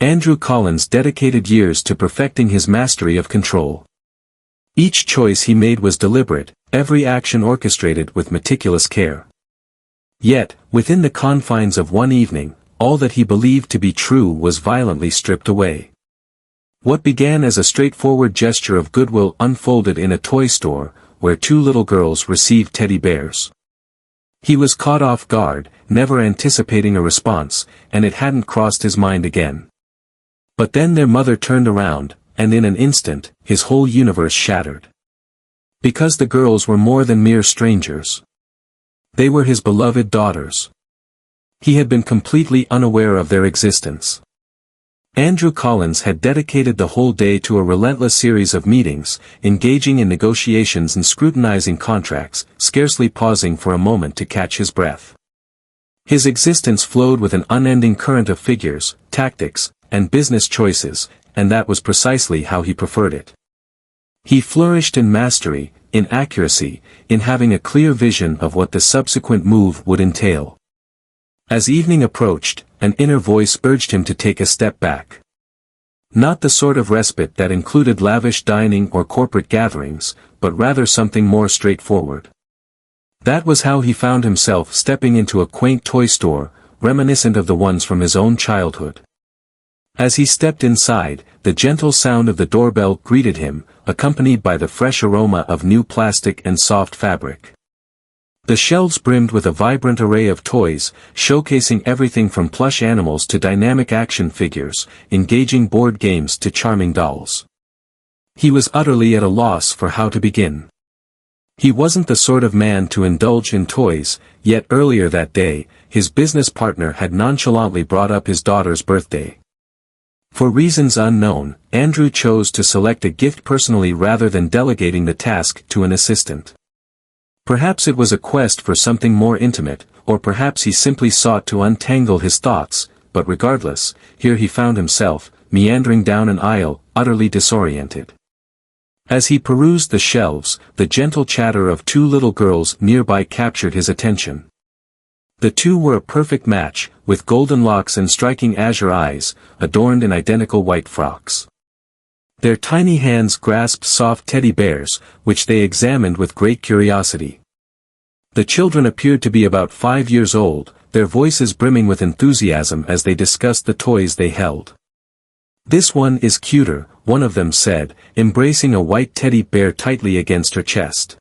Andrew Collins dedicated years to perfecting his mastery of control. Each choice he made was deliberate, every action orchestrated with meticulous care. Yet, within the confines of one evening, all that he believed to be true was violently stripped away. What began as a straightforward gesture of goodwill unfolded in a toy store, where two little girls received teddy bears. He was caught off guard, never anticipating a response, and it hadn't crossed his mind again. But then their mother turned around, and in an instant, his whole universe shattered. Because the girls were more than mere strangers. They were his beloved daughters. He had been completely unaware of their existence. Andrew Collins had dedicated the whole day to a relentless series of meetings, engaging in negotiations and scrutinizing contracts, scarcely pausing for a moment to catch his breath. His existence flowed with an unending current of figures, tactics, and business choices, and that was precisely how he preferred it. He flourished in mastery, in accuracy, in having a clear vision of what the subsequent move would entail. As evening approached, an inner voice urged him to take a step back. Not the sort of respite that included lavish dining or corporate gatherings, but rather something more straightforward. That was how he found himself stepping into a quaint toy store, reminiscent of the ones from his own childhood. As he stepped inside, the gentle sound of the doorbell greeted him, accompanied by the fresh aroma of new plastic and soft fabric. The shelves brimmed with a vibrant array of toys, showcasing everything from plush animals to dynamic action figures, engaging board games to charming dolls. He was utterly at a loss for how to begin. He wasn't the sort of man to indulge in toys, yet earlier that day, his business partner had nonchalantly brought up his daughter's birthday. For reasons unknown, Andrew chose to select a gift personally rather than delegating the task to an assistant. Perhaps it was a quest for something more intimate, or perhaps he simply sought to untangle his thoughts, but regardless, here he found himself, meandering down an aisle, utterly disoriented. As he perused the shelves, the gentle chatter of two little girls nearby captured his attention. The two were a perfect match, with golden locks and striking azure eyes, adorned in identical white frocks. Their tiny hands grasped soft teddy bears, which they examined with great curiosity. The children appeared to be about 5 years old, their voices brimming with enthusiasm as they discussed the toys they held. "This one is cuter," one of them said, embracing a white teddy bear tightly against her chest.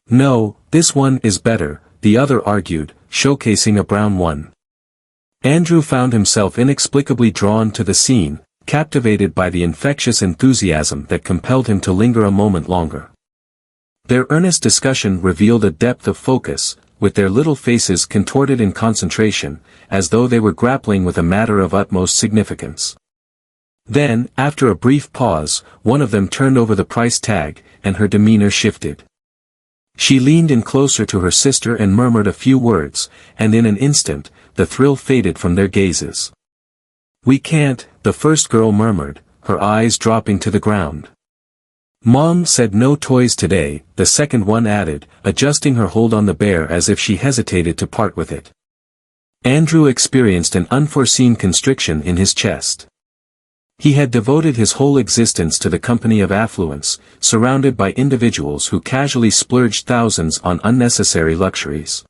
"No, this one is better," the other argued, showcasing a brown one. Andrew found himself inexplicably drawn to the scene, captivated by the infectious enthusiasm that compelled him to linger a moment longer. Their earnest discussion revealed a depth of focus, with their little faces contorted in concentration, as though they were grappling with a matter of utmost significance. Then, after a brief pause, one of them turned over the price tag, and her demeanor shifted. She leaned in closer to her sister and murmured a few words, and in an instant, the thrill faded from their gazes. "We can't," the first girl murmured, her eyes dropping to the ground. "Mom said no toys today," the second one added, adjusting her hold on the bear as if she hesitated to part with it. Andrew experienced an unforeseen constriction in his chest. He had devoted his whole existence to the company of affluence, surrounded by individuals who casually splurged thousands on unnecessary luxuries.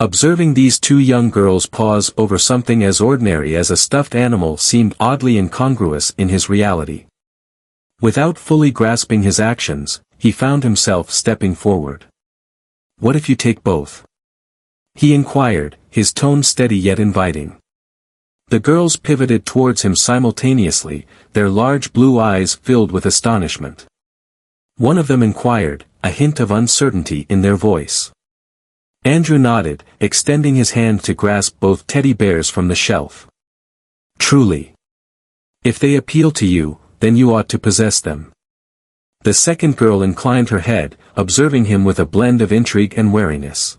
Observing these two young girls pause over something as ordinary as a stuffed animal seemed oddly incongruous in his reality. Without fully grasping his actions, he found himself stepping forward. "What if you take both?" he inquired, his tone steady yet inviting. The girls pivoted towards him simultaneously, their large blue eyes filled with astonishment. One of them inquired, a hint of uncertainty in their voice. Andrew nodded, extending his hand to grasp both teddy bears from the shelf. "Truly. If they appeal to you, then you ought to possess them." The second girl inclined her head, observing him with a blend of intrigue and wariness.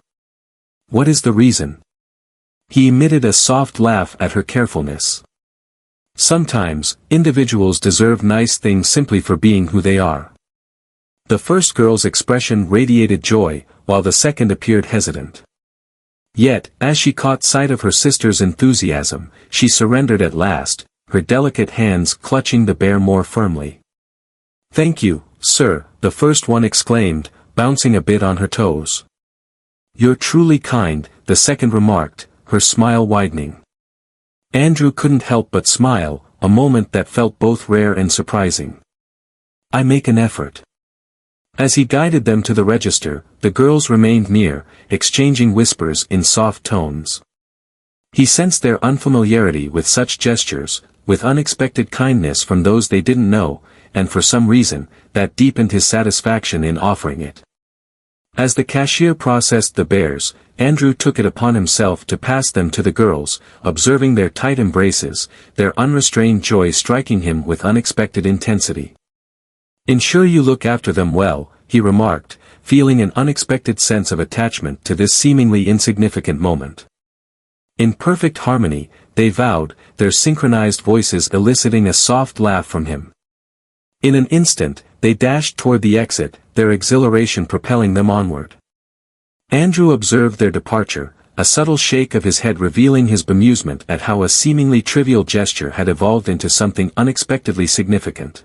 "What is the reason?" He emitted a soft laugh at her carefulness. "Sometimes, individuals deserve nice things simply for being who they are." The first girl's expression radiated joy, while the second appeared hesitant. Yet, as she caught sight of her sister's enthusiasm, she surrendered at last, her delicate hands clutching the bear more firmly. "Thank you, sir," the first one exclaimed, bouncing a bit on her toes. "You're truly kind," the second remarked, her smile widening. Andrew couldn't help but smile, a moment that felt both rare and surprising. "I make an effort." As he guided them to the register, the girls remained near, exchanging whispers in soft tones. He sensed their unfamiliarity with such gestures, with unexpected kindness from those they didn't know, and for some reason, that deepened his satisfaction in offering it. As the cashier processed the bears, Andrew took it upon himself to pass them to the girls, observing their tight embraces, their unrestrained joy striking him with unexpected intensity. "Ensure you look after them well," he remarked, feeling an unexpected sense of attachment to this seemingly insignificant moment. In perfect harmony, they vowed, their synchronized voices eliciting a soft laugh from him. In an instant, they dashed toward the exit, their exhilaration propelling them onward. Andrew observed their departure, a subtle shake of his head revealing his bemusement at how a seemingly trivial gesture had evolved into something unexpectedly significant.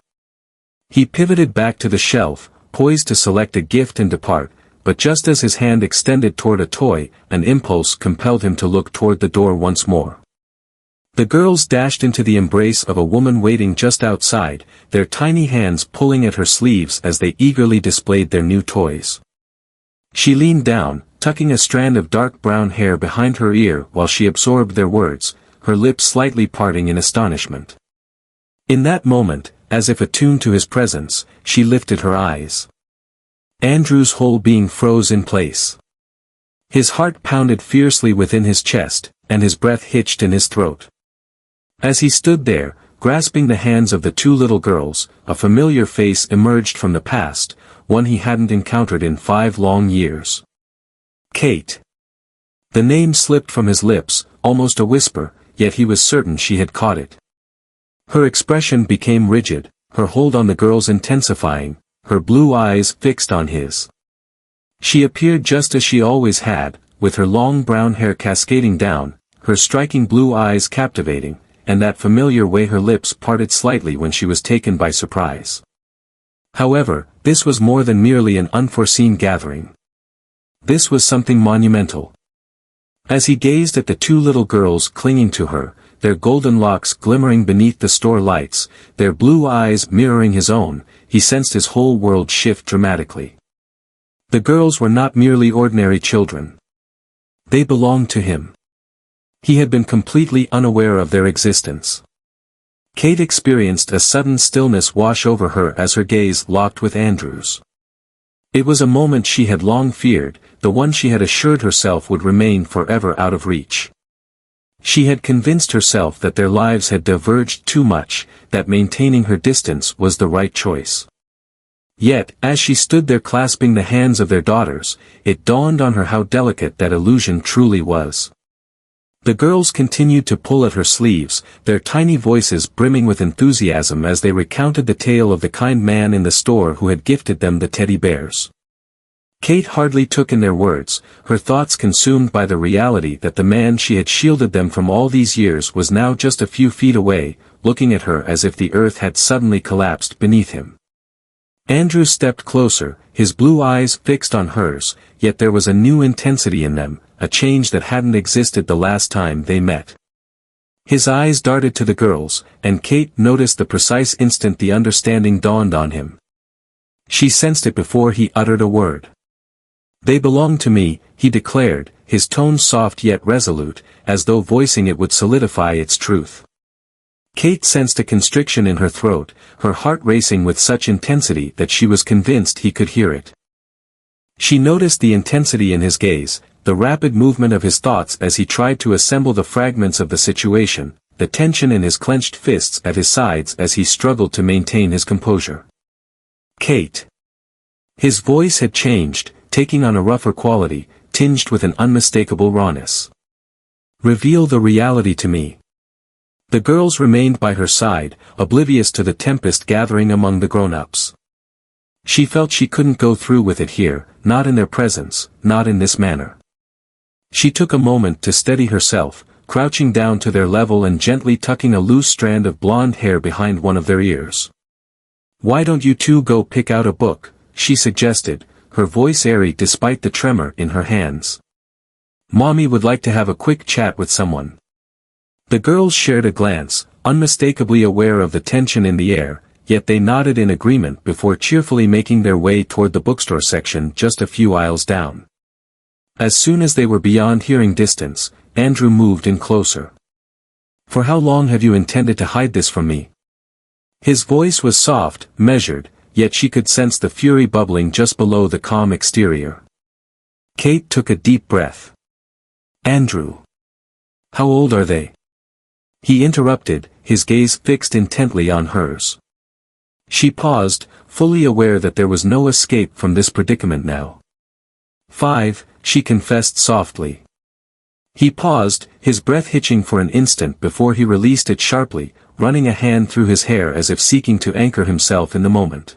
He pivoted back to the shelf, poised to select a gift and depart, but just as his hand extended toward a toy, an impulse compelled him to look toward the door once more. The girls dashed into the embrace of a woman waiting just outside, their tiny hands pulling at her sleeves as they eagerly displayed their new toys. She leaned down, tucking a strand of dark brown hair behind her ear while she absorbed their words, her lips slightly parting in astonishment. In that moment, as if attuned to his presence, she lifted her eyes. Andrew's whole being froze in place. His heart pounded fiercely within his chest, and his breath hitched in his throat. As he stood there, grasping the hands of the two little girls, a familiar face emerged from the past, one he hadn't encountered in 5 long years. Kate. The name slipped from his lips, almost a whisper, yet he was certain she had caught it. Her expression became rigid, her hold on the girls intensifying, her blue eyes fixed on his. She appeared just as she always had, with her long brown hair cascading down, her striking blue eyes captivating, and that familiar way her lips parted slightly when she was taken by surprise. However, this was more than merely an unforeseen gathering. This was something monumental. As he gazed at the two little girls clinging to her, their golden locks glimmering beneath the store lights, their blue eyes mirroring his own, he sensed his whole world shift dramatically. The girls were not merely ordinary children. They belonged to him. He had been completely unaware of their existence. Kate experienced a sudden stillness wash over her as her gaze locked with Andrew's. It was a moment she had long feared, the one she had assured herself would remain forever out of reach. She had convinced herself that their lives had diverged too much, that maintaining her distance was the right choice. Yet, as she stood there clasping the hands of their daughters, it dawned on her how delicate that illusion truly was. The girls continued to pull at her sleeves, their tiny voices brimming with enthusiasm as they recounted the tale of the kind man in the store who had gifted them the teddy bears. Kate hardly took in their words, her thoughts consumed by the reality that the man she had shielded them from all these years was now just a few feet away, looking at her as if the earth had suddenly collapsed beneath him. Andrew stepped closer, his blue eyes fixed on hers, yet there was a new intensity in them, a change that hadn't existed the last time they met. His eyes darted to the girls, and Kate noticed the precise instant the understanding dawned on him. She sensed it before he uttered a word. "They belong to me," he declared, his tone soft yet resolute, as though voicing it would solidify its truth. Kate sensed a constriction in her throat, her heart racing with such intensity that she was convinced he could hear it. She noticed the intensity in his gaze, the rapid movement of his thoughts as he tried to assemble the fragments of the situation, the tension in his clenched fists at his sides as he struggled to maintain his composure. "Kate." His voice had changed, taking on a rougher quality, tinged with an unmistakable rawness. "Reveal the reality to me." The girls remained by her side, oblivious to the tempest gathering among the grown-ups. She felt she couldn't go through with it here, not in their presence, not in this manner. She took a moment to steady herself, crouching down to their level and gently tucking a loose strand of blonde hair behind one of their ears. "Why don't you two go pick out a book?" she suggested, her voice airy despite the tremor in her hands. "Mommy would like to have a quick chat with someone." The girls shared a glance, unmistakably aware of the tension in the air, yet they nodded in agreement before cheerfully making their way toward the bookstore section just a few aisles down. As soon as they were beyond hearing distance, Andrew moved in closer. "For how long have you intended to hide this from me?" His voice was soft, measured, yet she could sense the fury bubbling just below the calm exterior. Kate took a deep breath. "Andrew. How old are they?" He interrupted, his gaze fixed intently on hers. She paused, fully aware that there was no escape from this predicament now. "5, she confessed softly. He paused, his breath hitching for an instant before he released it sharply, running a hand through his hair as if seeking to anchor himself in the moment.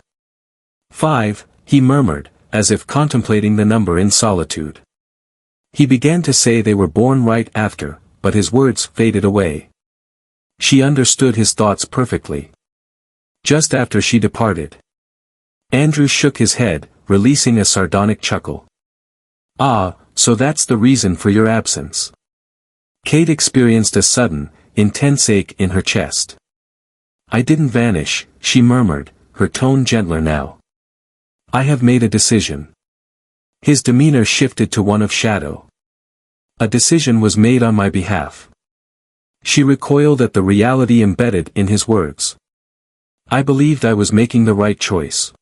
"5, he murmured, as if contemplating the number in solitude. He began to say they were born right after, but his words faded away. She understood his thoughts perfectly. Just after she departed. Andrew shook his head, releasing a sardonic chuckle. "Ah, so that's the reason for your absence." Kate experienced a sudden, intense ache in her chest. "I didn't vanish," she murmured, her tone gentler now. "I have made a decision." His demeanor shifted to one of shadow. "A decision was made on my behalf." She recoiled at the reality embedded in his words. "I believed I was making the right choice.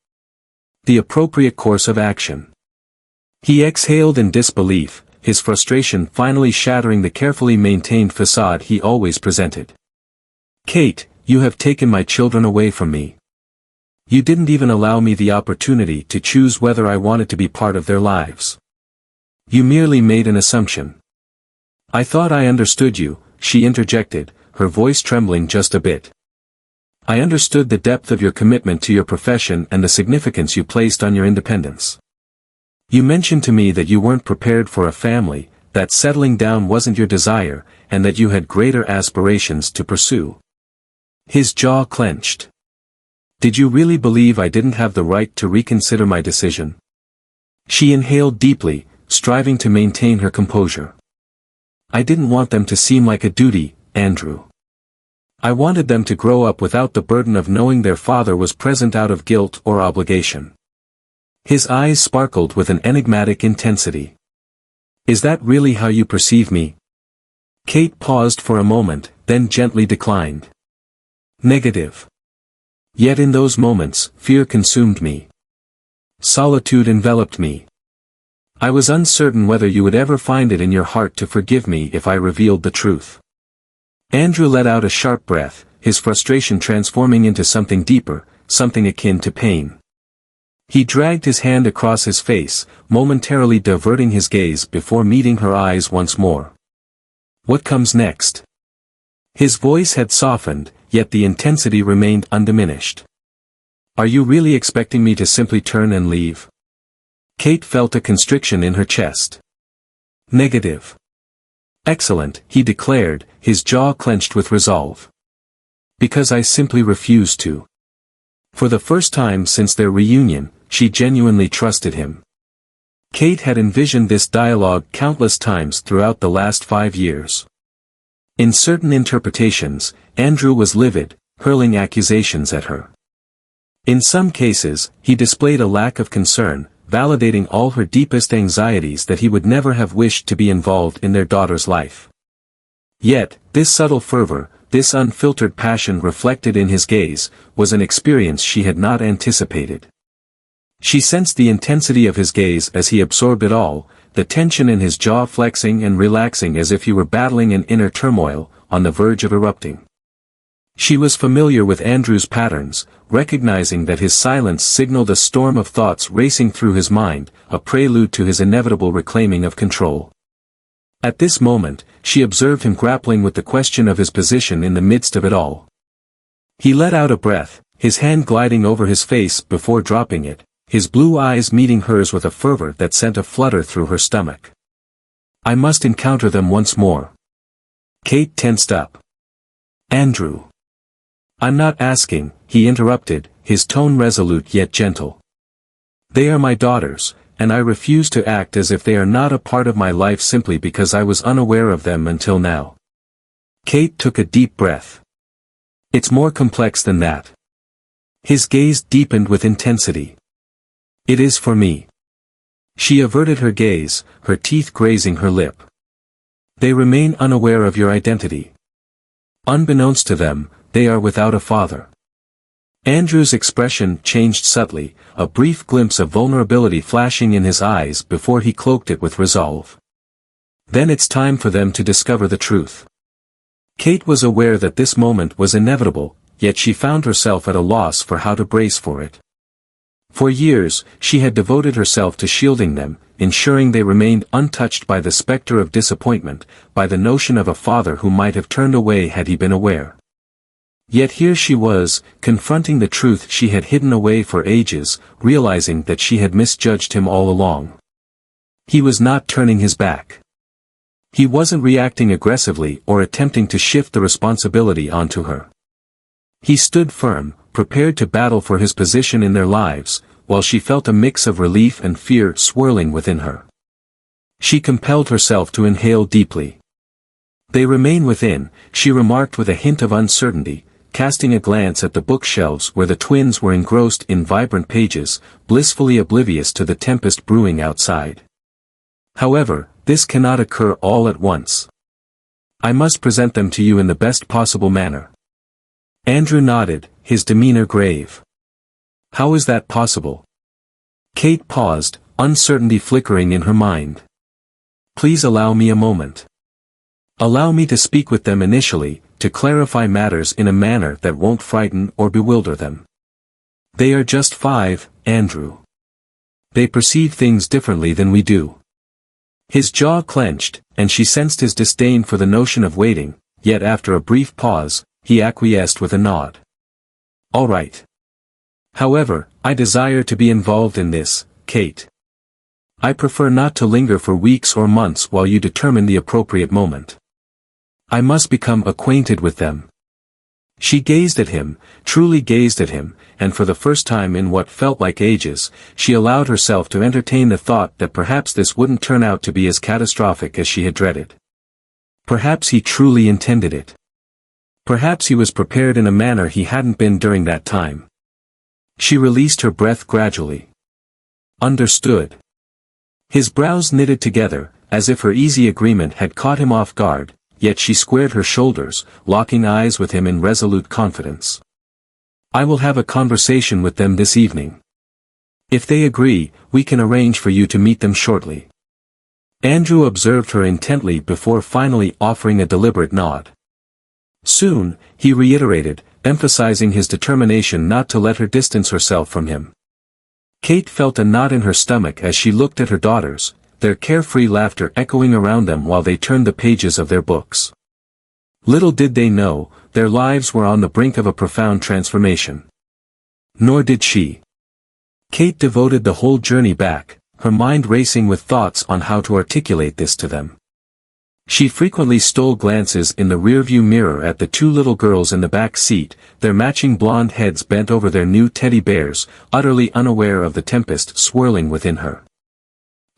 The appropriate course of action." He exhaled in disbelief, his frustration finally shattering the carefully maintained facade he always presented. "Kate, you have taken my children away from me. You didn't even allow me the opportunity to choose whether I wanted to be part of their lives. You merely made an assumption." "I thought I understood you," she interjected, her voice trembling just a bit. "I understood the depth of your commitment to your profession and the significance you placed on your independence. You mentioned to me that you weren't prepared for a family, that settling down wasn't your desire, and that you had greater aspirations to pursue." His jaw clenched. "Did you really believe I didn't have the right to reconsider my decision?" She inhaled deeply, striving to maintain her composure. "I didn't want them to seem like a duty, Andrew. I wanted them to grow up without the burden of knowing their father was present out of guilt or obligation." His eyes sparkled with an enigmatic intensity. "Is that really how you perceive me?" Kate paused for a moment, then gently declined. "Negative. Yet in those moments, fear consumed me. Solitude enveloped me. I was uncertain whether you would ever find it in your heart to forgive me if I revealed the truth." Andrew let out a sharp breath, his frustration transforming into something deeper, something akin to pain. He dragged his hand across his face, momentarily diverting his gaze before meeting her eyes once more. "What comes next?" His voice had softened, yet the intensity remained undiminished. "Are you really expecting me to simply turn and leave?" Kate felt a constriction in her chest. "Negative." "Excellent," he declared, his jaw clenched with resolve. "Because I simply refuse to." For the first time since their reunion, she genuinely trusted him. Kate had envisioned this dialogue countless times throughout the last 5 years. In certain interpretations, Andrew was livid, hurling accusations at her. In some cases, he displayed a lack of concern, validating all her deepest anxieties that he would never have wished to be involved in their daughter's life. Yet, this subtle fervor, this unfiltered passion reflected in his gaze, was an experience she had not anticipated. She sensed the intensity of his gaze as he absorbed it all, the tension in his jaw flexing and relaxing as if he were battling an inner turmoil, on the verge of erupting. She was familiar with Andrew's patterns, recognizing that his silence signaled a storm of thoughts racing through his mind, a prelude to his inevitable reclaiming of control. At this moment, she observed him grappling with the question of his position in the midst of it all. He let out a breath, his hand gliding over his face before dropping it, his blue eyes meeting hers with a fervor that sent a flutter through her stomach. "I must encounter them once more. Kate tensed up. Andrew. I'm not asking, he interrupted, his tone resolute yet gentle. They are my daughters, and I refuse to act as if they are not a part of my life simply because I was unaware of them until now. Kate took a deep breath. It's more complex than that. His gaze deepened with intensity. It is for me. She averted her gaze, her teeth grazing her lip. They remain unaware of your identity. Unbeknownst to them, they are without a father. Andrew's expression changed subtly, a brief glimpse of vulnerability flashing in his eyes before he cloaked it with resolve. Then it's time for them to discover the truth. Kate was aware that this moment was inevitable, yet she found herself at a loss for how to brace for it. For years, she had devoted herself to shielding them, ensuring they remained untouched by the specter of disappointment, by the notion of a father who might have turned away had he been aware. Yet here she was, confronting the truth she had hidden away for ages, realizing that she had misjudged him all along. He was not turning his back. He wasn't reacting aggressively or attempting to shift the responsibility onto her. He stood firm, prepared to battle for his position in their lives, while she felt a mix of relief and fear swirling within her. She compelled herself to inhale deeply. They remain within, she remarked with a hint of uncertainty, casting a glance at the bookshelves where the twins were engrossed in vibrant pages, blissfully oblivious to the tempest brewing outside. However, this cannot occur all at once. I must present them to you in the best possible manner. Andrew nodded, his demeanor grave. How is that possible? Kate paused, uncertainty flickering in her mind. Please allow me a moment. Allow me to speak with them initially, to clarify matters in a manner that won't frighten or bewilder them. They are just 5, Andrew. They perceive things differently than we do. His jaw clenched, and she sensed his disdain for the notion of waiting, yet after a brief pause, he acquiesced with a nod. All right. However, I desire to be involved in this, Kate. I prefer not to linger for weeks or months while you determine the appropriate moment. I must become acquainted with them. She gazed at him, truly gazed at him, and for the first time in what felt like ages, she allowed herself to entertain the thought that perhaps this wouldn't turn out to be as catastrophic as she had dreaded. Perhaps he truly intended it. Perhaps he was prepared in a manner he hadn't been during that time. She released her breath gradually. Understood. His brows knitted together, as if her easy agreement had caught him off guard, yet she squared her shoulders, locking eyes with him in resolute confidence. I will have a conversation with them this evening. If they agree, we can arrange for you to meet them shortly. Andrew observed her intently before finally offering a deliberate nod. Soon, he reiterated, emphasizing his determination not to let her distance herself from him. Kate felt a knot in her stomach as she looked at her daughters, their carefree laughter echoing around them while they turned the pages of their books. Little did they know, their lives were on the brink of a profound transformation. Nor did she. Kate devoted the whole journey back, her mind racing with thoughts on how to articulate this to them. She frequently stole glances in the rearview mirror at the 2 little girls in the back seat, their matching blonde heads bent over their new teddy bears, utterly unaware of the tempest swirling within her.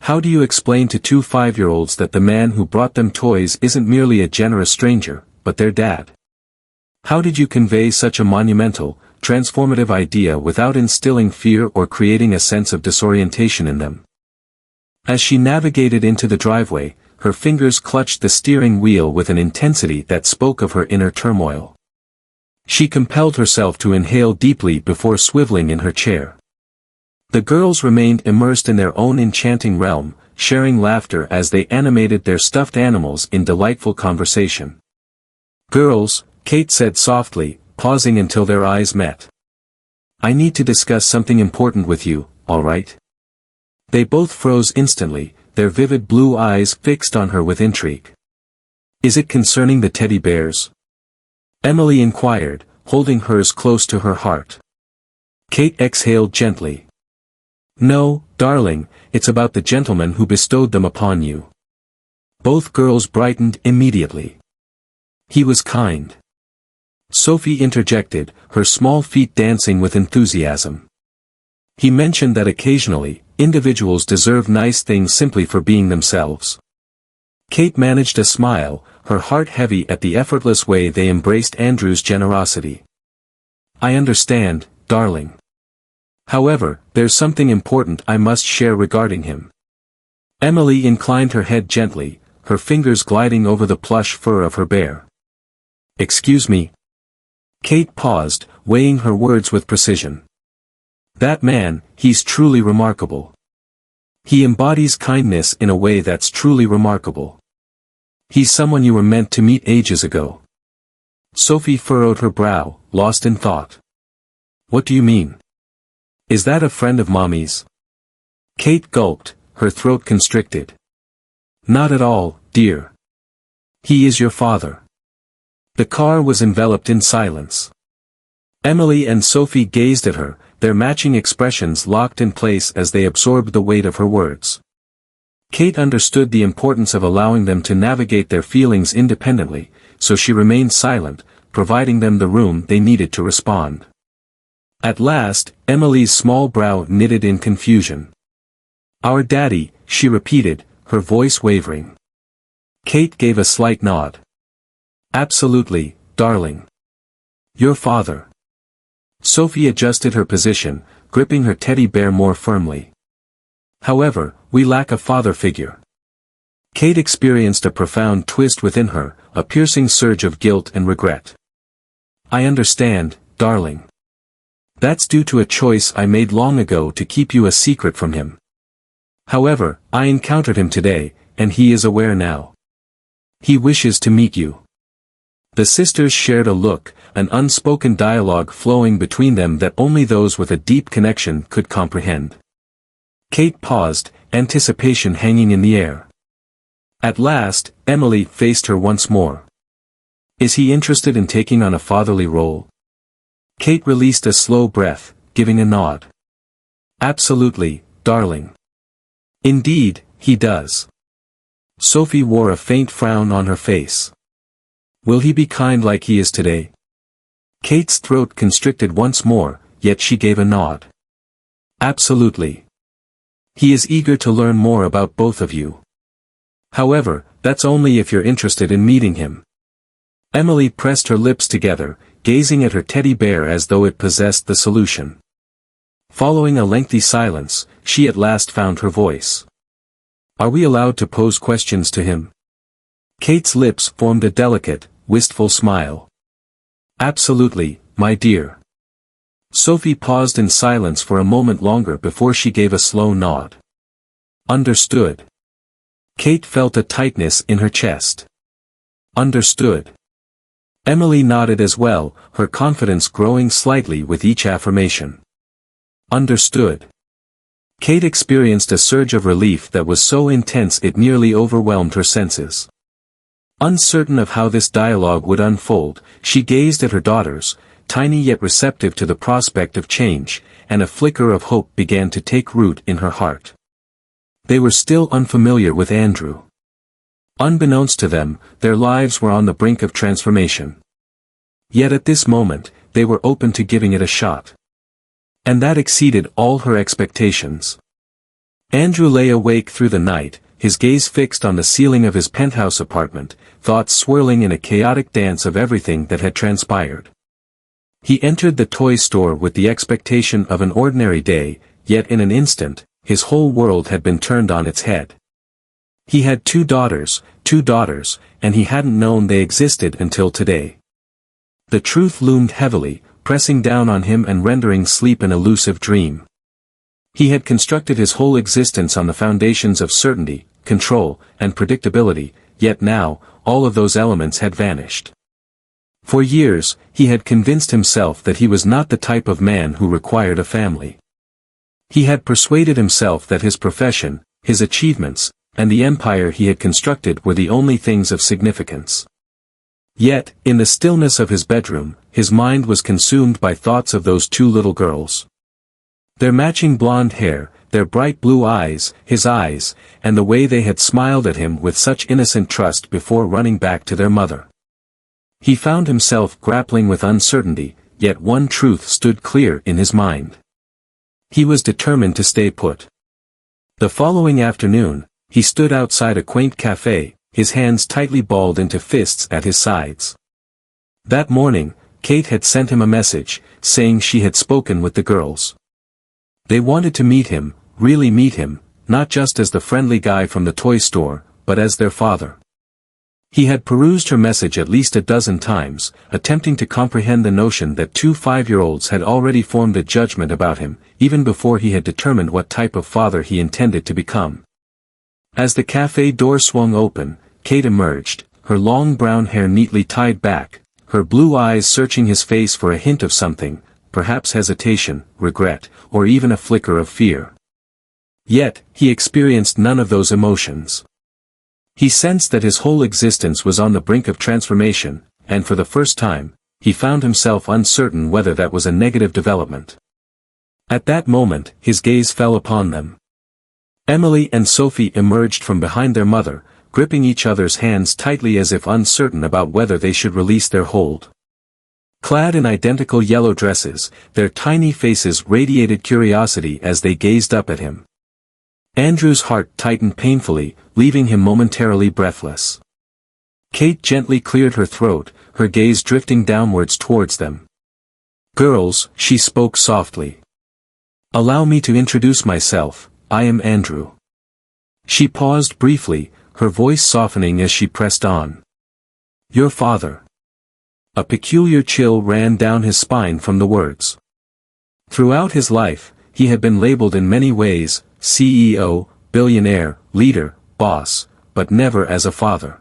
How do you explain to 2 5-year-olds that the man who brought them toys isn't merely a generous stranger, but their dad? How did you convey such a monumental, transformative idea without instilling fear or creating a sense of disorientation in them? As she navigated into the driveway, her fingers clutched the steering wheel with an intensity that spoke of her inner turmoil. She compelled herself to inhale deeply before swiveling in her chair. The girls remained immersed in their own enchanting realm, sharing laughter as they animated their stuffed animals in delightful conversation. Girls, Kate said softly, pausing until their eyes met. I need to discuss something important with you, all right? They both froze instantly, their vivid blue eyes fixed on her with intrigue. Is it concerning the teddy bears? Emily inquired, holding hers close to her heart. Kate exhaled gently. No, darling, it's about the gentleman who bestowed them upon you. Both girls brightened immediately. He was kind. Sophie interjected, her small feet dancing with enthusiasm. He mentioned that occasionally, individuals deserve nice things simply for being themselves. Kate managed a smile, her heart heavy at the effortless way they embraced Andrew's generosity. I understand, darling. However, there's something important I must share regarding him. Emily inclined her head gently, her fingers gliding over the plush fur of her bear. Excuse me. Kate paused, weighing her words with precision. That man, he's truly remarkable. He embodies kindness in a way that's truly remarkable. He's someone you were meant to meet ages ago. Sophie furrowed her brow, lost in thought. What do you mean? Is that a friend of Mommy's? Kate gulped, her throat constricted. Not at all, dear. He is your father. The car was enveloped in silence. Emily and Sophie gazed at her, their matching expressions locked in place as they absorbed the weight of her words. Kate understood the importance of allowing them to navigate their feelings independently, so she remained silent, providing them the room they needed to respond. At last, Emily's small brow knitted in confusion. Our daddy, she repeated, her voice wavering. Kate gave a slight nod. Absolutely, darling. Your father. Sophie adjusted her position, gripping her teddy bear more firmly. However, we lack a father figure. Kate experienced a profound twist within her, a piercing surge of guilt and regret. I understand, darling. That's due to a choice I made long ago to keep you a secret from him. However, I encountered him today, and he is aware now. He wishes to meet you. The sisters shared a look, an unspoken dialogue flowing between them that only those with a deep connection could comprehend. Kate paused, anticipation hanging in the air. At last, Emily faced her once more. Is he interested in taking on a fatherly role? Kate released a slow breath, giving a nod. Absolutely, darling. Indeed, he does. Sophie wore a faint frown on her face. Will he be kind like he is today? Kate's throat constricted once more, yet she gave a nod. Absolutely. He is eager to learn more about both of you. However, that's only if you're interested in meeting him. Emily pressed her lips together, gazing at her teddy bear as though it possessed the solution. Following a lengthy silence, she at last found her voice. Are we allowed to pose questions to him? Kate's lips formed a delicate, wistful smile. Absolutely, my dear. Sophie paused in silence for a moment longer before she gave a slow nod. Understood. Kate felt a tightness in her chest. Understood. Emily nodded as well, her confidence growing slightly with each affirmation. Understood. Kate experienced a surge of relief that was so intense it nearly overwhelmed her senses. Uncertain of how this dialogue would unfold, she gazed at her daughters, tiny yet receptive to the prospect of change, and a flicker of hope began to take root in her heart. They were still unfamiliar with Andrew. Unbeknownst to them, their lives were on the brink of transformation. Yet at this moment, they were open to giving it a shot. And that exceeded all her expectations. Andrew lay awake through the night, his gaze fixed on the ceiling of his penthouse apartment, thoughts swirling in a chaotic dance of everything that had transpired. He entered the toy store with the expectation of an ordinary day, yet in an instant, his whole world had been turned on its head. He had two daughters, and he hadn't known they existed until today. The truth loomed heavily, pressing down on him and rendering sleep an elusive dream. He had constructed his whole existence on the foundations of certainty, control, and predictability, yet now, all of those elements had vanished. For years, he had convinced himself that he was not the type of man who required a family. He had persuaded himself that his profession, his achievements, and the empire he had constructed were the only things of significance. Yet, in the stillness of his bedroom, his mind was consumed by thoughts of those two little girls. Their matching blonde hair, their bright blue eyes, his eyes, and the way they had smiled at him with such innocent trust before running back to their mother. He found himself grappling with uncertainty, yet one truth stood clear in his mind. He was determined to stay put. The following afternoon, he stood outside a quaint cafe, his hands tightly balled into fists at his sides. That morning, Kate had sent him a message, saying she had spoken with the girls. They wanted to meet him, really meet him, not just as the friendly guy from the toy store, but as their father. He had perused her message at least a dozen times, attempting to comprehend the notion that two 5-year-olds had already formed a judgment about him, even before he had determined what type of father he intended to become. As the cafe door swung open, Kate emerged, her long brown hair neatly tied back, her blue eyes searching his face for a hint of something, perhaps hesitation, regret, or even a flicker of fear. Yet, he experienced none of those emotions. He sensed that his whole existence was on the brink of transformation, and for the first time, he found himself uncertain whether that was a negative development. At that moment, his gaze fell upon them. Emily and Sophie emerged from behind their mother, gripping each other's hands tightly as if uncertain about whether they should release their hold. Clad in identical yellow dresses, their tiny faces radiated curiosity as they gazed up at him. Andrew's heart tightened painfully, leaving him momentarily breathless. Kate gently cleared her throat, her gaze drifting downwards towards them. "Girls," she spoke softly. "Allow me to introduce myself, I am Andrew." She paused briefly, her voice softening as she pressed on. "Your father." A peculiar chill ran down his spine from the words. Throughout his life, he had been labeled in many ways, CEO, billionaire, leader, boss, but never as a father.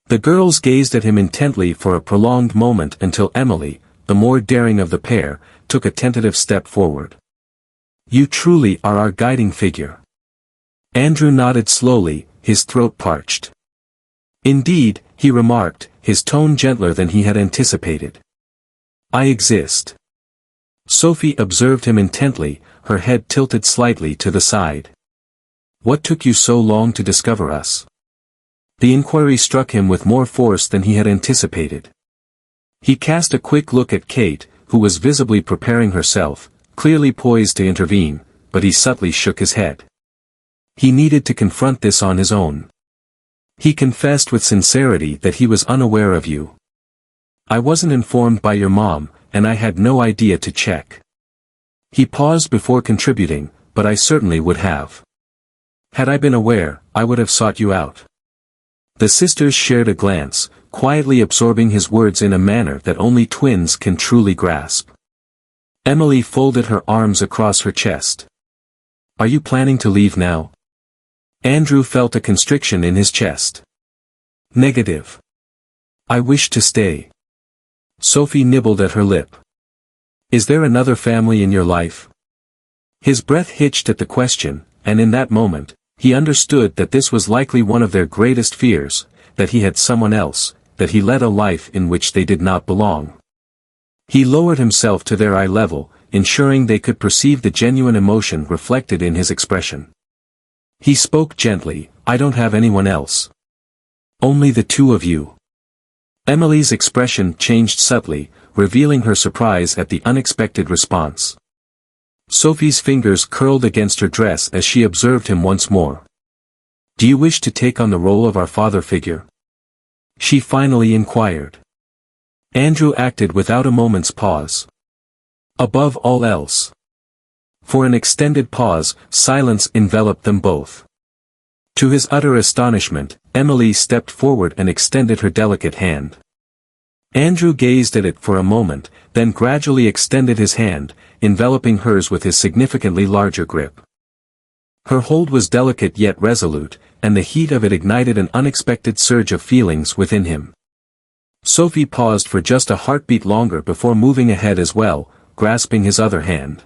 The girls gazed at him intently for a prolonged moment until Emily, the more daring of the pair, took a tentative step forward. "You truly are our guiding figure." Andrew nodded slowly, his throat parched. "Indeed," he remarked, his tone gentler than he had anticipated. "I exist." Sophie observed him intently, her head tilted slightly to the side. "What took you so long to discover us?" The inquiry struck him with more force than he had anticipated. He cast a quick look at Kate, who was visibly preparing herself, clearly poised to intervene, but he subtly shook his head. He needed to confront this on his own. He confessed with sincerity that he was unaware of you. "I wasn't informed by your mom, and I had no idea to check." He paused before contributing, "But I certainly would have. Had I been aware, I would have sought you out." The sisters shared a glance, quietly absorbing his words in a manner that only twins can truly grasp. Emily folded her arms across her chest. "Are you planning to leave now?" Andrew felt a constriction in his chest. "Negative. I wish to stay." Sophie nibbled at her lip. "Is there another family in your life?" His breath hitched at the question, and in that moment, he understood that this was likely one of their greatest fears, that he had someone else, that he led a life in which they did not belong. He lowered himself to their eye level, ensuring they could perceive the genuine emotion reflected in his expression. He spoke gently, "I don't have anyone else. Only the two of you." Emily's expression changed subtly, revealing her surprise at the unexpected response. Sophie's fingers curled against her dress as she observed him once more. "Do you wish to take on the role of our father figure?" she finally inquired. Andrew acted without a moment's pause. "Above all else." For an extended pause, silence enveloped them both. To his utter astonishment, Emily stepped forward and extended her delicate hand. Andrew gazed at it for a moment, then gradually extended his hand, enveloping hers with his significantly larger grip. Her hold was delicate yet resolute, and the heat of it ignited an unexpected surge of feelings within him. Sophie paused for just a heartbeat longer before moving ahead as well, grasping his other hand.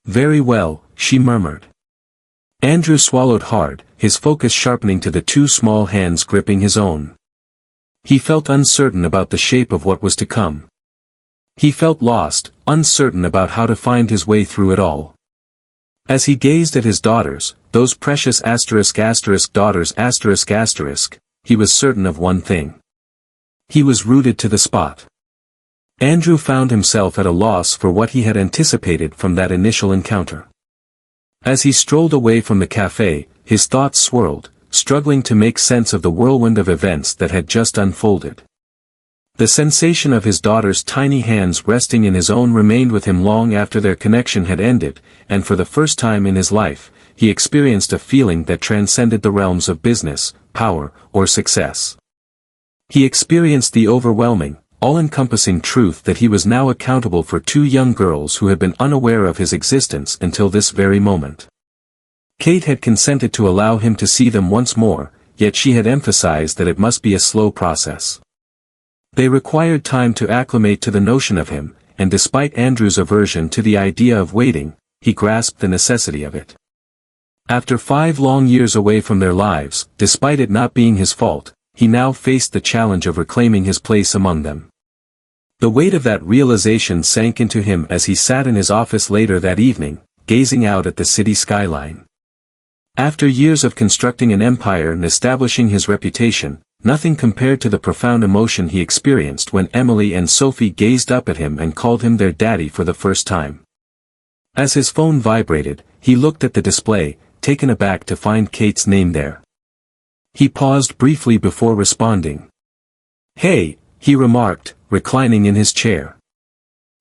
"Very well," she murmured. Andrew swallowed hard, his focus sharpening to the two small hands gripping his own. He felt uncertain about the shape of what was to come. He felt lost, uncertain about how to find his way through it all. As he gazed at his daughters, those precious daughters, he was certain of one thing. He was rooted to the spot. Andrew found himself at a loss for what he had anticipated from that initial encounter. As he strolled away from the cafe, his thoughts swirled, struggling to make sense of the whirlwind of events that had just unfolded. The sensation of his daughter's tiny hands resting in his own remained with him long after their connection had ended, and for the first time in his life, he experienced a feeling that transcended the realms of business, power, or success. He experienced the overwhelming, all-encompassing truth that he was now accountable for two young girls who had been unaware of his existence until this very moment. Kate had consented to allow him to see them once more, yet she had emphasized that it must be a slow process. They required time to acclimate to the notion of him, and despite Andrew's aversion to the idea of waiting, he grasped the necessity of it. After 5 long years away from their lives, despite it not being his fault, he now faced the challenge of reclaiming his place among them. The weight of that realization sank into him as he sat in his office later that evening, gazing out at the city skyline. After years of constructing an empire and establishing his reputation, nothing compared to the profound emotion he experienced when Emily and Sophie gazed up at him and called him their daddy for the first time. As his phone vibrated, he looked at the display, taken aback to find Kate's name there. He paused briefly before responding. "Hey," he remarked, reclining in his chair.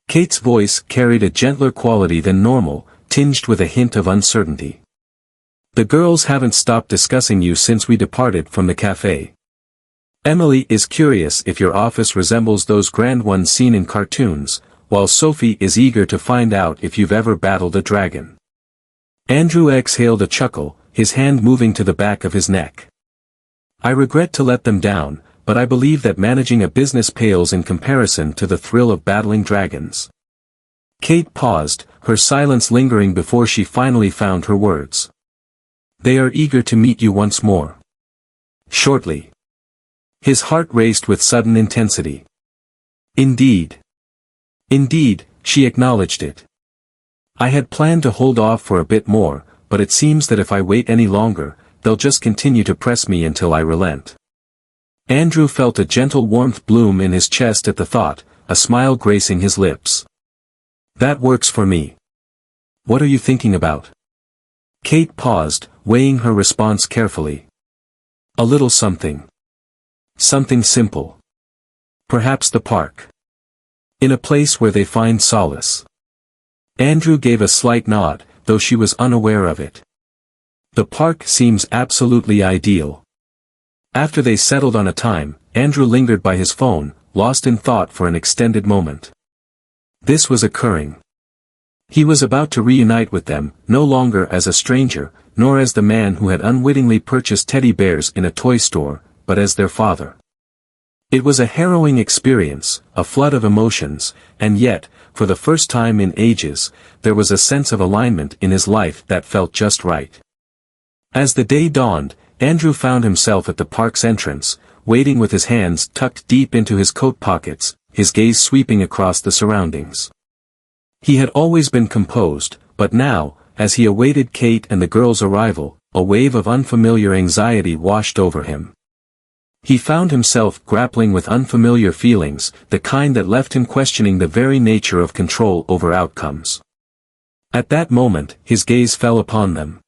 Kate's voice carried a gentler quality than normal, tinged with a hint of uncertainty. "The girls haven't stopped discussing you since we departed from the cafe. Emily is curious if your office resembles those grand ones seen in cartoons, while Sophie is eager to find out if you've ever battled a dragon." Andrew exhaled a chuckle, his hand moving to the back of his neck. "I regret to let them down, but I believe that managing a business pales in comparison to the thrill of battling dragons." Kate paused, her silence lingering before she finally found her words. "They are eager to meet you once more. Shortly." His heart raced with sudden intensity. "Indeed. Indeed," she acknowledged it. "I had planned to hold off for a bit more, but it seems that if I wait any longer, they'll just continue to press me until I relent." Andrew felt a gentle warmth bloom in his chest at the thought, a smile gracing his lips. "That works for me. What are you thinking about?" Kate paused, weighing her response carefully. "A little something. Something simple. Perhaps the park. In a place where they find solace." Andrew gave a slight nod, though she was unaware of it. "The park seems absolutely ideal." After they settled on a time, Andrew lingered by his phone, lost in thought for an extended moment. This was occurring. He was about to reunite with them, no longer as a stranger, nor as the man who had unwittingly purchased teddy bears in a toy store, but as their father. It was a harrowing experience, a flood of emotions, and yet, for the first time in ages, there was a sense of alignment in his life that felt just right. As the day dawned, Andrew found himself at the park's entrance, waiting with his hands tucked deep into his coat pockets, his gaze sweeping across the surroundings. He had always been composed, but now, as he awaited Kate and the girl's arrival, a wave of unfamiliar anxiety washed over him. He found himself grappling with unfamiliar feelings, the kind that left him questioning the very nature of control over outcomes. At that moment, his gaze fell upon them.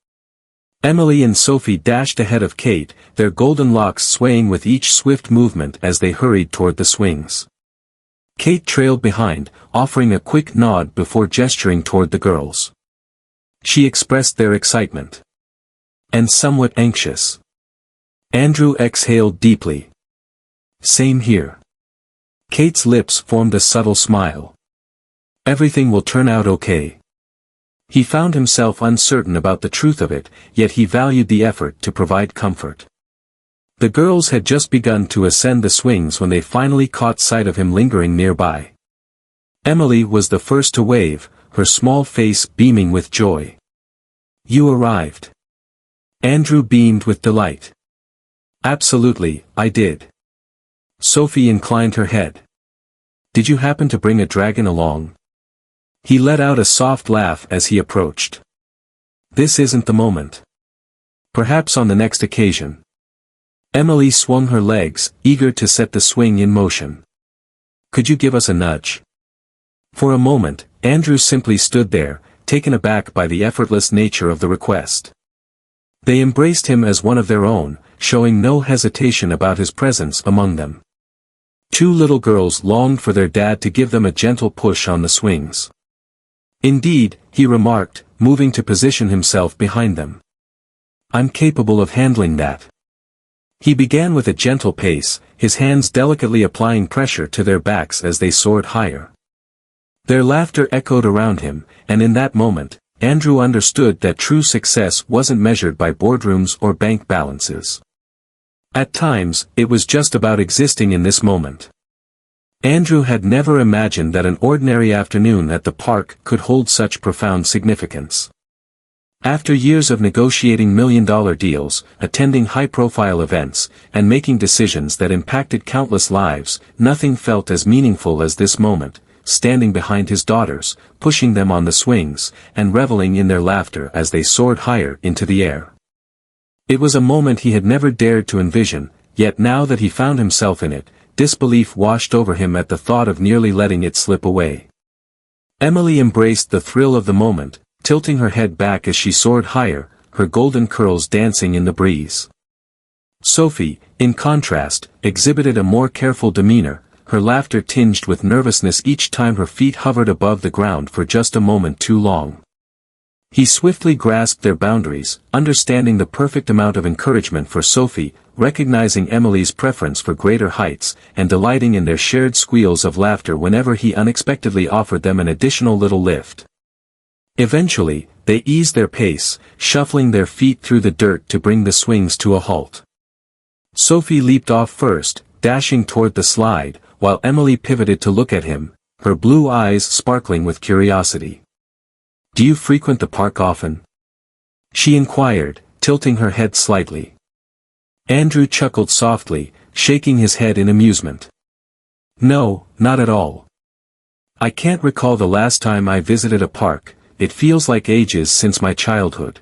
Emily and Sophie dashed ahead of Kate, their golden locks swaying with each swift movement as they hurried toward the swings. Kate trailed behind, offering a quick nod before gesturing toward the girls. She expressed their excitement. And somewhat anxious. Andrew exhaled deeply. "Same here." Kate's lips formed a subtle smile. "Everything will turn out okay." He found himself uncertain about the truth of it, yet he valued the effort to provide comfort. The girls had just begun to ascend the swings when they finally caught sight of him lingering nearby. Emily was the first to wave, her small face beaming with joy. "You arrived." Andrew beamed with delight. "Absolutely, I did." Sophie inclined her head. "Did you happen to bring a dragon along?" He let out a soft laugh as he approached. "This isn't the moment. Perhaps on the next occasion." Emily swung her legs, eager to set the swing in motion. "Could you give us a nudge?" For a moment, Andrew simply stood there, taken aback by the effortless nature of the request. They embraced him as one of their own, showing no hesitation about his presence among them. Two little girls longed for their dad to give them a gentle push on the swings. "Indeed," he remarked, moving to position himself behind them. "I'm capable of handling that." He began with a gentle pace, his hands delicately applying pressure to their backs as they soared higher. Their laughter echoed around him, and in that moment, Andrew understood that true success wasn't measured by boardrooms or bank balances. At times, it was just about existing in this moment. Andrew had never imagined that an ordinary afternoon at the park could hold such profound significance. After years of negotiating million-dollar deals, attending high-profile events, and making decisions that impacted countless lives, nothing felt as meaningful as this moment, standing behind his daughters, pushing them on the swings, and reveling in their laughter as they soared higher into the air. It was a moment he had never dared to envision, yet now that he found himself in it, disbelief washed over him at the thought of nearly letting it slip away. Emily embraced the thrill of the moment, tilting her head back as she soared higher, her golden curls dancing in the breeze. Sophie, in contrast, exhibited a more careful demeanor, her laughter tinged with nervousness each time her feet hovered above the ground for just a moment too long. He swiftly grasped their boundaries, understanding the perfect amount of encouragement for Sophie, recognizing Emily's preference for greater heights, and delighting in their shared squeals of laughter whenever he unexpectedly offered them an additional little lift. Eventually, they eased their pace, shuffling their feet through the dirt to bring the swings to a halt. Sophie leaped off first, dashing toward the slide, while Emily pivoted to look at him, her blue eyes sparkling with curiosity. "Do you frequent the park often?" she inquired, tilting her head slightly. Andrew chuckled softly, shaking his head in amusement. "No, not at all. I can't recall the last time I visited a park. It feels like ages since my childhood."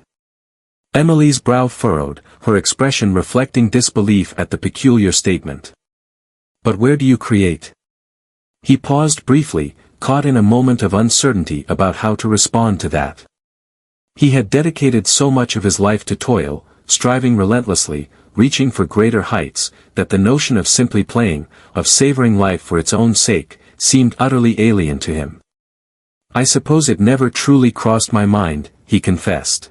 Emily's brow furrowed, her expression reflecting disbelief at the peculiar statement. "But where do you create?" He paused briefly, caught in a moment of uncertainty about how to respond to that. He had dedicated so much of his life to toil, striving relentlessly, reaching for greater heights, that the notion of simply playing, of savoring life for its own sake, seemed utterly alien to him. "I suppose it never truly crossed my mind," he confessed.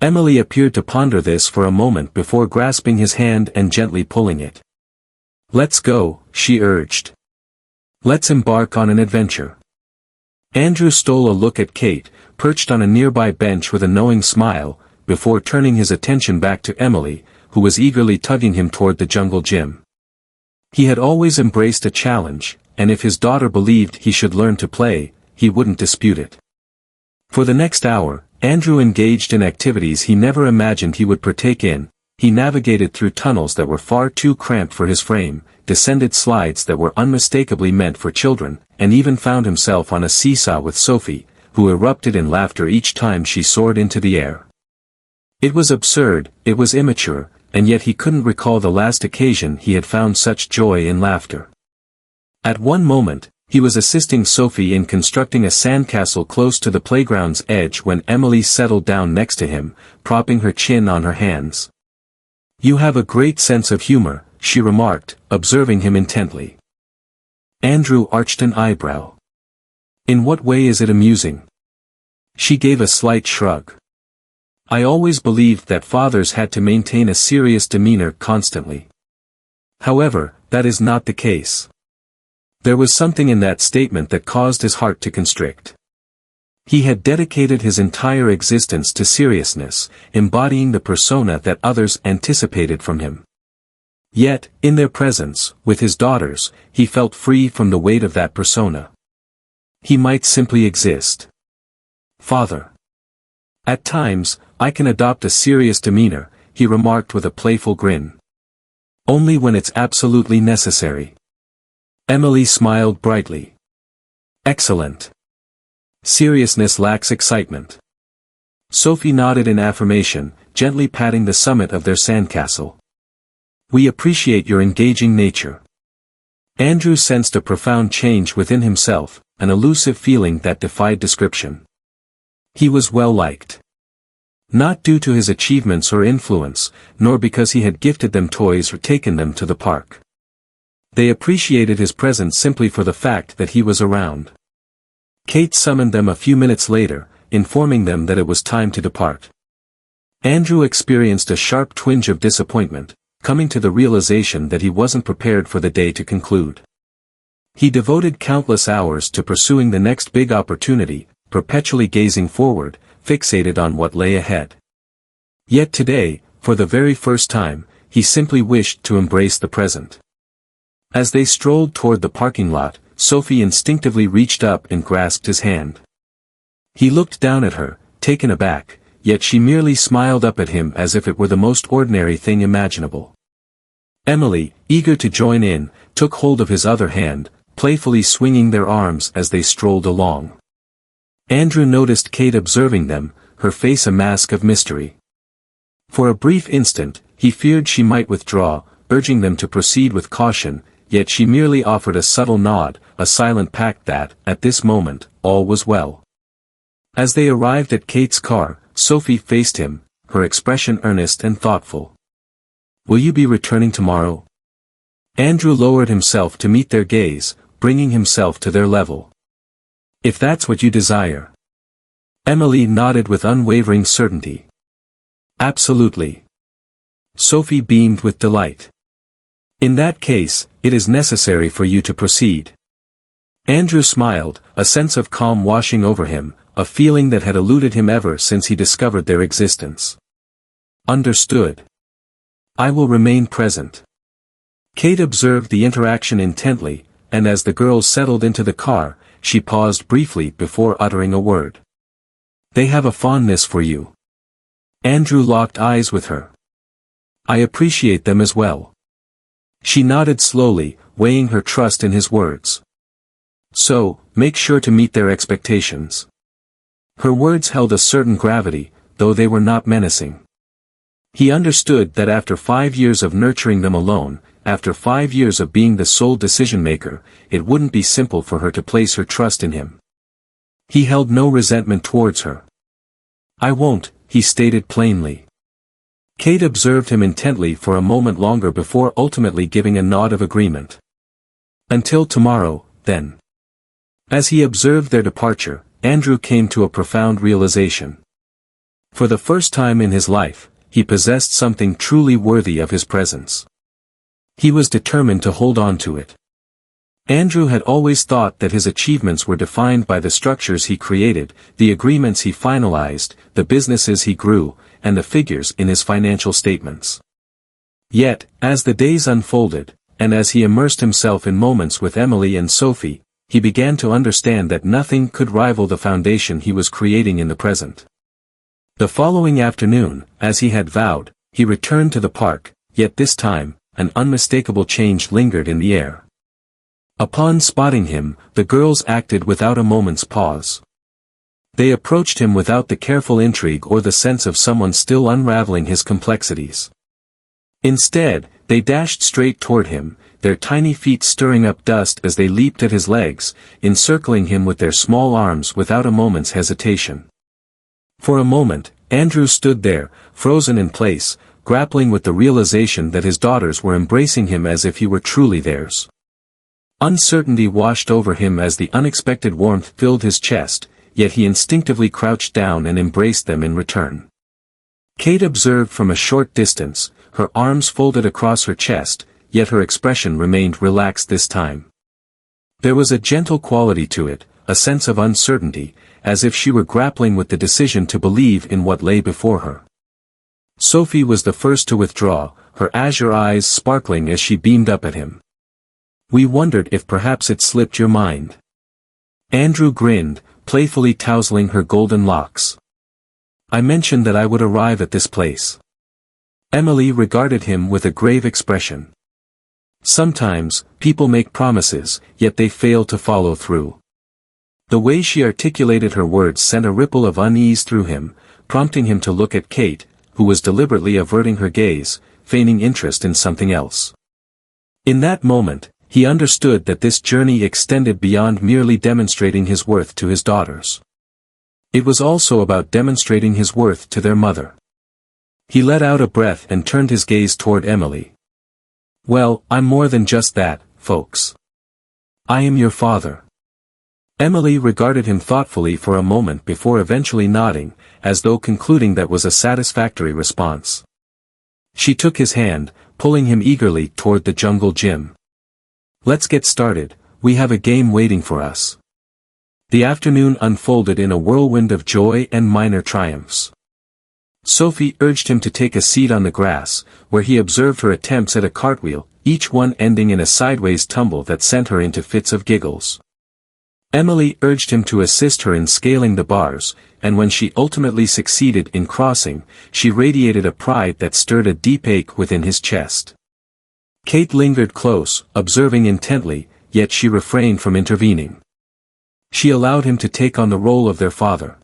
Emily appeared to ponder this for a moment before grasping his hand and gently pulling it. "Let's go," she urged. "Let's embark on an adventure." Andrew stole a look at Kate, perched on a nearby bench with a knowing smile, before turning his attention back to Emily, who was eagerly tugging him toward the jungle gym. He had always embraced a challenge, and if his daughter believed he should learn to play, he wouldn't dispute it. For the next hour, Andrew engaged in activities he never imagined he would partake in. He navigated through tunnels that were far too cramped for his frame, descended slides that were unmistakably meant for children, and even found himself on a seesaw with Sophie, who erupted in laughter each time she soared into the air. It was absurd, it was immature, and yet he couldn't recall the last occasion he had found such joy in laughter. At one moment, he was assisting Sophie in constructing a sandcastle close to the playground's edge when Emily settled down next to him, propping her chin on her hands. "You have a great sense of humor," she remarked, observing him intently. Andrew arched an eyebrow. "In what way is it amusing?" She gave a slight shrug. "I always believed that fathers had to maintain a serious demeanor constantly. However, that is not the case." There was something in that statement that caused his heart to constrict. He had dedicated his entire existence to seriousness, embodying the persona that others anticipated from him. Yet, in their presence, with his daughters, he felt free from the weight of that persona. He might simply exist. "Father. At times, I can adopt a serious demeanor," he remarked with a playful grin. "Only when it's absolutely necessary." Emily smiled brightly. "Excellent. Seriousness lacks excitement." Sophie nodded in affirmation, gently patting the summit of their sandcastle. We appreciate your engaging nature. Andrew sensed a profound change within himself, an elusive feeling that defied description. He was well liked. Not due to his achievements or influence, nor because he had gifted them toys or taken them to the park. They appreciated his presence simply for the fact that he was around. Kate summoned them a few minutes later, informing them that it was time to depart. Andrew experienced a sharp twinge of disappointment, coming to the realization that he wasn't prepared for the day to conclude. He devoted countless hours to pursuing the next big opportunity, perpetually gazing forward, fixated on what lay ahead. Yet today, for the very first time, he simply wished to embrace the present. As they strolled toward the parking lot, Sophie instinctively reached up and grasped his hand. He looked down at her, taken aback, yet she merely smiled up at him as if it were the most ordinary thing imaginable. Emily, eager to join in, took hold of his other hand, playfully swinging their arms as they strolled along. Andrew noticed Kate observing them, her face a mask of mystery. For a brief instant, he feared she might withdraw, urging them to proceed with caution, yet she merely offered a subtle nod, a silent pact that, at this moment, all was well. As they arrived at Kate's car, Sophie faced him, her expression earnest and thoughtful. "Will you be returning tomorrow?" Andrew lowered himself to meet their gaze, bringing himself to their level. "If that's what you desire." Emily nodded with unwavering certainty. "Absolutely." Sophie beamed with delight. "In that case, it is necessary for you to proceed." Andrew smiled, a sense of calm washing over him, a feeling that had eluded him ever since he discovered their existence. "Understood. I will remain present." Kate observed the interaction intently, and as the girls settled into the car, she paused briefly before uttering a word. "They have a fondness for you." Andrew locked eyes with her. "I appreciate them as well." She nodded slowly, weighing her trust in his words. "So, make sure to meet their expectations." Her words held a certain gravity, though they were not menacing. He understood that after 5 years of nurturing them alone, after 5 years of being the sole decision-maker, it wouldn't be simple for her to place her trust in him. He held no resentment towards her. "I won't," he stated plainly. Kate observed him intently for a moment longer before ultimately giving a nod of agreement. "Until tomorrow, then." As he observed their departure, Andrew came to a profound realization. For the first time in his life, he possessed something truly worthy of his presence. He was determined to hold on to it. Andrew had always thought that his achievements were defined by the structures he created, the agreements he finalized, the businesses he grew, and the figures in his financial statements. Yet, as the days unfolded, and as he immersed himself in moments with Emily and Sophie, he began to understand that nothing could rival the foundation he was creating in the present. The following afternoon, as he had vowed, he returned to the park, yet this time, an unmistakable change lingered in the air. Upon spotting him, the girls acted without a moment's pause. They approached him without the careful intrigue or the sense of someone still unraveling his complexities. Instead, they dashed straight toward him, their tiny feet stirring up dust as they leaped at his legs, encircling him with their small arms without a moment's hesitation. For a moment, Andrew stood there, frozen in place, grappling with the realization that his daughters were embracing him as if he were truly theirs. Uncertainty washed over him as the unexpected warmth filled his chest, yet he instinctively crouched down and embraced them in return. Kate observed from a short distance, her arms folded across her chest, yet her expression remained relaxed this time. There was a gentle quality to it, a sense of uncertainty, as if she were grappling with the decision to believe in what lay before her. Sophie was the first to withdraw, her azure eyes sparkling as she beamed up at him. "We wondered if perhaps it slipped your mind." Andrew grinned, playfully tousling her golden locks. "I mentioned that I would arrive at this place." Emily regarded him with a grave expression. Sometimes, people make promises, yet they fail to follow through. The way she articulated her words sent a ripple of unease through him, prompting him to look at Kate, who was deliberately averting her gaze, feigning interest in something else. In that moment, he understood that this journey extended beyond merely demonstrating his worth to his daughters. It was also about demonstrating his worth to their mother. He let out a breath and turned his gaze toward Emily. "Well, I'm more than just that, folks. I am your father." Emily regarded him thoughtfully for a moment before eventually nodding, as though concluding that was a satisfactory response. She took his hand, pulling him eagerly toward the jungle gym. "Let's get started, we have a game waiting for us." The afternoon unfolded in a whirlwind of joy and minor triumphs. Sophie urged him to take a seat on the grass, where he observed her attempts at a cartwheel, each one ending in a sideways tumble that sent her into fits of giggles. Emily urged him to assist her in scaling the bars, and when she ultimately succeeded in crossing, she radiated a pride that stirred a deep ache within his chest. Kate lingered close, observing intently, yet she refrained from intervening. She allowed him to take on the role of their father.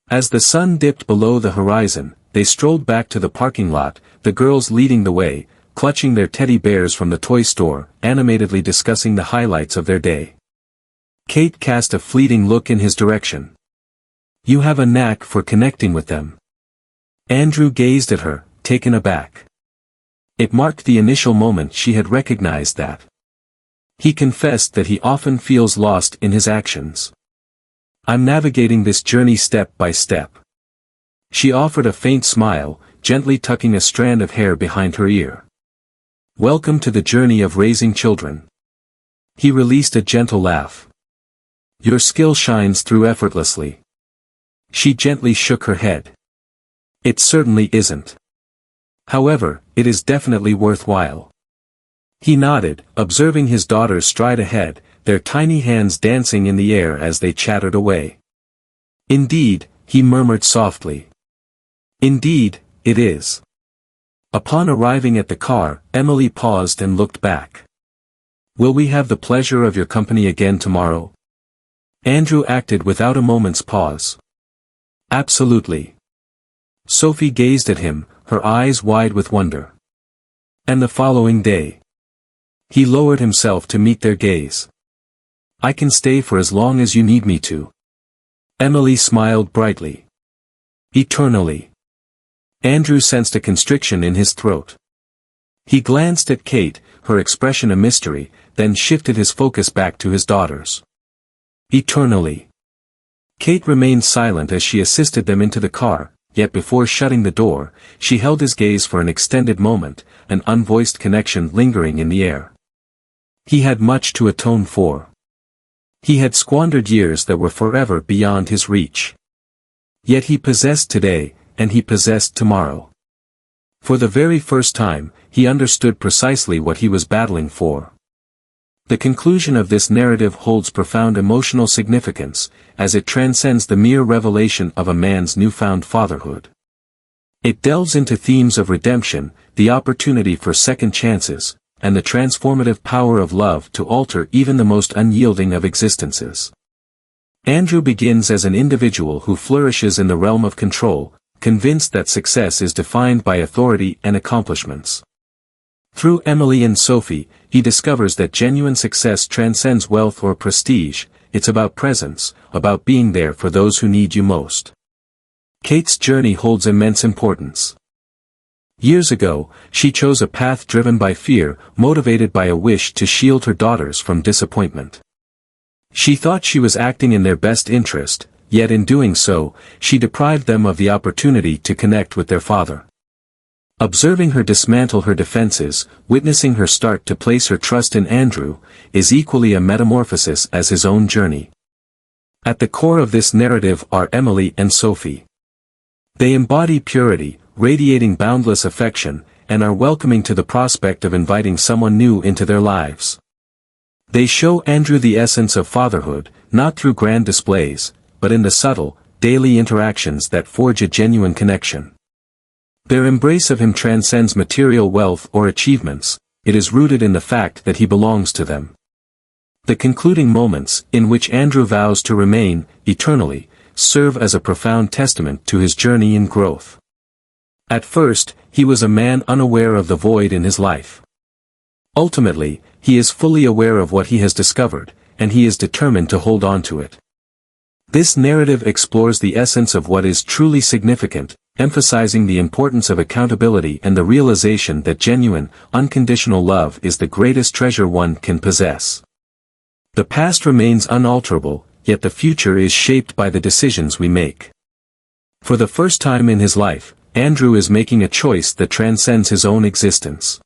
As the sun dipped below the horizon, they strolled back to the parking lot, the girls leading the way, clutching their teddy bears from the toy store, animatedly discussing the highlights of their day. Kate cast a fleeting look in his direction. "You have a knack for connecting with them." Andrew gazed at her, taken aback. It marked the initial moment she had recognized that. He confessed that he often feels lost in his actions. "I'm navigating this journey step by step." She offered a faint smile, gently tucking a strand of hair behind her ear. "Welcome to the journey of raising children." He released a gentle laugh. "Your skill shines through effortlessly." She gently shook her head. "It certainly isn't. However, it is definitely worthwhile." He nodded, observing his daughters stride ahead, their tiny hands dancing in the air as they chattered away. "Indeed," he murmured softly. "Indeed, it is." Upon arriving at the car, Emily paused and looked back. "Will we have the pleasure of your company again tomorrow?" Andrew acted without a moment's pause. "Absolutely." Sophie gazed at him, her eyes wide with wonder. "And the following day?" He lowered himself to meet their gaze. "I can stay for as long as you need me to." Emily smiled brightly. "Eternally." Andrew sensed a constriction in his throat. He glanced at Kate, her expression a mystery, then shifted his focus back to his daughters. "Eternally." Kate remained silent as she assisted them into the car, yet before shutting the door, she held his gaze for an extended moment, an unvoiced connection lingering in the air. He had much to atone for. He had squandered years that were forever beyond his reach. Yet he possessed today, and he possessed tomorrow. For the very first time, he understood precisely what he was battling for. The conclusion of this narrative holds profound emotional significance, as it transcends the mere revelation of a man's newfound fatherhood. It delves into themes of redemption, the opportunity for second chances, and the transformative power of love to alter even the most unyielding of existences. Andrew begins as an individual who flourishes in the realm of control, convinced that success is defined by authority and accomplishments. Through Emily and Sophie, he discovers that genuine success transcends wealth or prestige, it's about presence, about being there for those who need you most. Kate's journey holds immense importance. Years ago, she chose a path driven by fear, motivated by a wish to shield her daughters from disappointment. She thought she was acting in their best interest, yet in doing so, she deprived them of the opportunity to connect with their father. Observing her dismantle her defenses, witnessing her start to place her trust in Andrew, is equally a metamorphosis as his own journey. At the core of this narrative are Emily and Sophie. They embody purity, radiating boundless affection, and are welcoming to the prospect of inviting someone new into their lives. They show Andrew the essence of fatherhood, not through grand displays, but in the subtle, daily interactions that forge a genuine connection. Their embrace of him transcends material wealth or achievements, it is rooted in the fact that he belongs to them. The concluding moments, in which Andrew vows to remain, eternally, serve as a profound testament to his journey in growth. At first, he was a man unaware of the void in his life. Ultimately, he is fully aware of what he has discovered, and he is determined to hold on to it. This narrative explores the essence of what is truly significant, emphasizing the importance of accountability and the realization that genuine, unconditional love is the greatest treasure one can possess. The past remains unalterable, yet the future is shaped by the decisions we make. For the first time in his life, Andrew is making a choice that transcends his own existence.